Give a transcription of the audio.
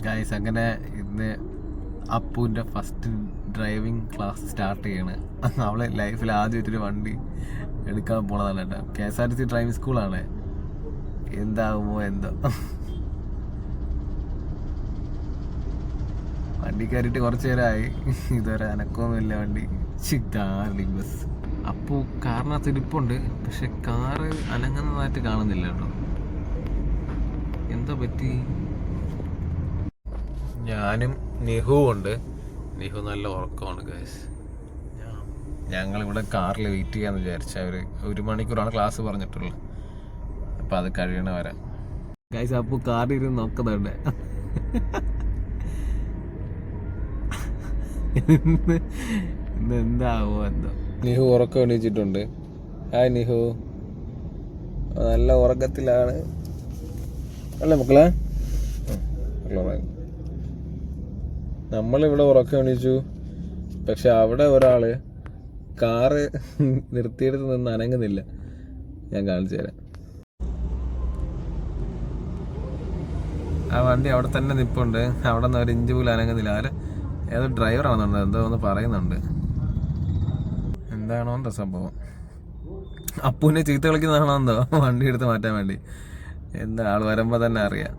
Guys അങ്ങനെ ഇന്ന് അപ്പുവിൻ്റെ first driving class start ചെയ്യാണ്. അവളെ ലൈഫിൽ ആദ്യമായിട്ടൊരു വണ്ടി എടുക്കാൻ പോണതാണ് കേട്ടോ. KSRTC ഡ്രൈവിംഗ് സ്കൂളാണ്. എന്താകുമോ എന്തോ. വണ്ടി കയറിയിട്ട് കുറച്ച് നേരമായി, ഇതുവരെ അനക്കമൊന്നുമില്ല വണ്ടി. കാറിൽ ബസ് അപ്പു കാറിനകത്ത് ഇരിപ്പുണ്ട്, പക്ഷെ കാറ് അനങ്ങുന്നതായിട്ട് കാണുന്നില്ല കേട്ടോ. എന്താ പറ്റി? ഞാനും നിഹുവും ഉണ്ട്. നിഹു നല്ല ഉറക്കമാണ് ഗൈസ്. ഞങ്ങളിവിടെ കാറിൽ വെയിറ്റ് ചെയ്യാന്ന് വിചാരിച്ച അവർ 1 മണിക്കൂറാണ് ക്ലാസ് പറഞ്ഞിട്ടുള്ളത്. അപ്പം അത് കഴിയണ വരാം ഗൈസ്. അപ്പു കാറിൽ ഇരുന്ന് നോക്കുന്നുണ്ട്. ഇന്ന് എന്താവോ എന്തോ. നിഹു ഉറക്കം എണീച്ചിട്ടുണ്ട്. ഹായ് നിഹു, നല്ല ഉറക്കത്തിലാണ് അല്ലേ മക്കളെ? നമ്മളിവിടെ ഉറക്കം എണീച്ചു, പക്ഷെ അവിടെ ഒരാള് കാറ് നിർത്തിയെടുത്ത് നിന്ന് അനങ്ങുന്നില്ല. ഞാൻ കാണിച്ചു തരാം. ആ വണ്ടി അവിടെ തന്നെ നിപ്പുണ്ട്. അവിടെ നിന്ന് ഒരു ഇഞ്ച് പോലും അനങ്ങുന്നില്ല. ആര് ഏതോ ഡ്രൈവറാണെന്നുണ്ട്, എന്തോ ഒന്ന് പറയുന്നുണ്ട്. എന്താണോ എന്തോ സംഭവം. അപ്പൂനെ ചീത്ത കളിക്കുന്നതാണോ എന്തോ വണ്ടി എടുത്ത് മാറ്റാൻ വേണ്ടി. എന്താ ആൾ വരുമ്പോൾ തന്നെ അറിയാം.